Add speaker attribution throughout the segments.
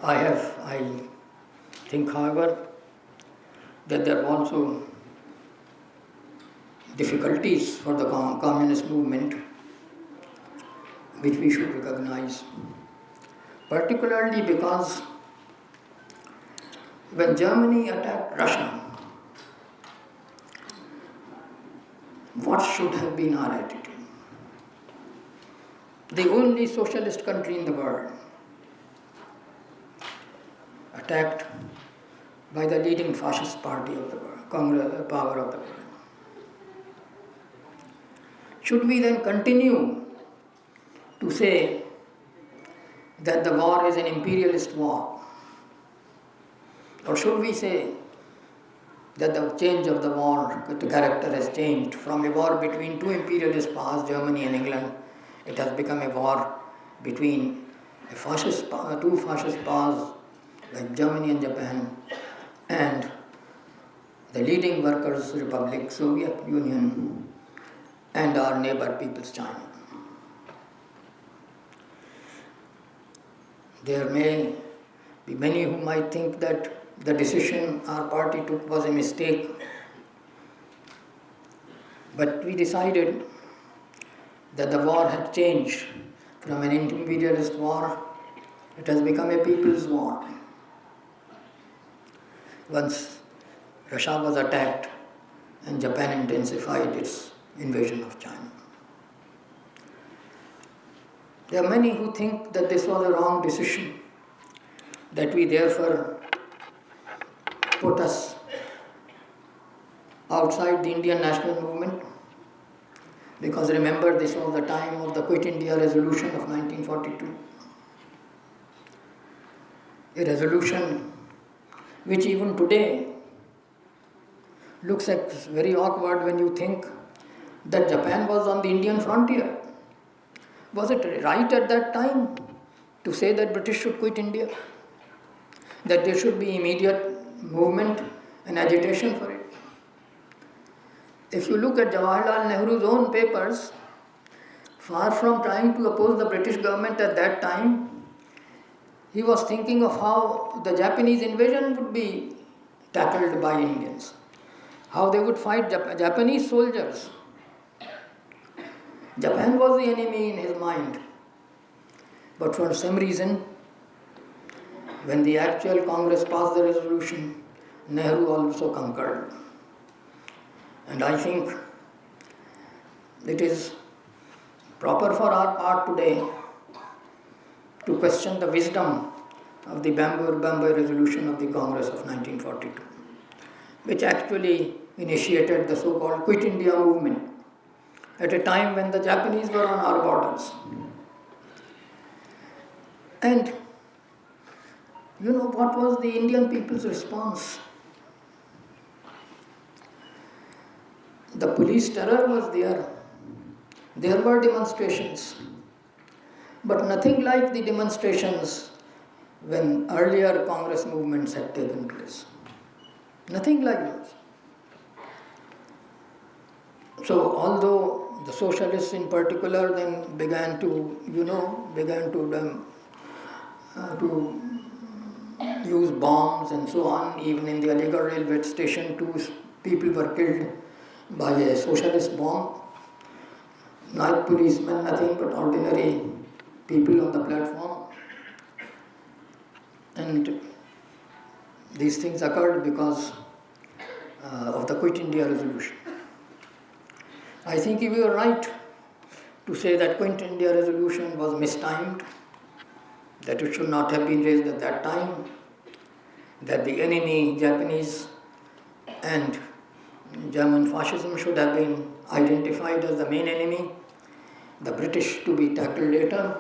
Speaker 1: I think, however, that there are also difficulties for the communist movement which we should recognize, particularly because when Germany attacked Russia, what should have been our attitude? The only socialist country in the world, attacked by the leading fascist party of the world, power of the world. Should we then continue to say that the war is an imperialist war? Or should we say that the change of the war, the character has changed from a war between two imperialist powers, Germany and England, it has become a war between two fascist powers like Germany and Japan and the leading workers' republic, Soviet Union, and our neighbor peoples, China. There may be many who might think that the decision our party took was a mistake, but we decided that the war had changed from an imperialist war, it has become a people's war. Once Russia was attacked and Japan intensified its invasion of China. There are many who think that this was a wrong decision, that we therefore put us outside the Indian national movement, because remember, this was the time of the Quit India resolution of 1942. A resolution which even today looks very awkward when you think that Japan was on the Indian frontier. Was it right at that time to say that British should quit India? That there should be immediate movement and agitation for it? If you look at Jawaharlal Nehru's own papers, far from trying to oppose the British government at that time, he was thinking of how the Japanese invasion would be tackled by Indians, how they would fight Japanese soldiers. Japan was the enemy in his mind. But for some reason, when the actual Congress passed the resolution, Nehru also concurred. And I think it is proper for our part today to question the wisdom of the Bombay resolution of the Congress of 1942, which actually initiated the so-called Quit India movement at a time when the Japanese were on our borders. And you know what was the Indian people's response? The police terror was there. There were demonstrations. But nothing like the demonstrations when earlier Congress movements had taken place. Nothing like those. So although the socialists in particular then began to use bombs and so on, even in the Aligarh railway station, 2 people were killed by a socialist bomb. Not policemen, nothing but ordinary people on the platform. And these things occurred because of the Quit India resolution. I think we were right to say that Quit India resolution was mistimed, that it should not have been raised at that time, that the enemy, Japanese and German fascism, should have been identified as the main enemy, the British to be tackled later.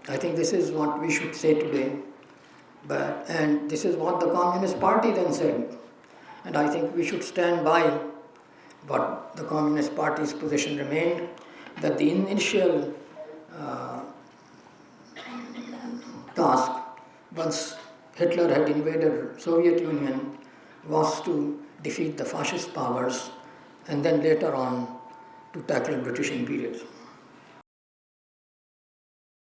Speaker 1: I think this is what we should say today. And this is what the Communist Party then said. And I think we should stand by what the Communist Party's position remained, that the initial task, once Hitler had invaded Soviet Union, was to defeat the fascist powers and then later on to tackle British imperialism.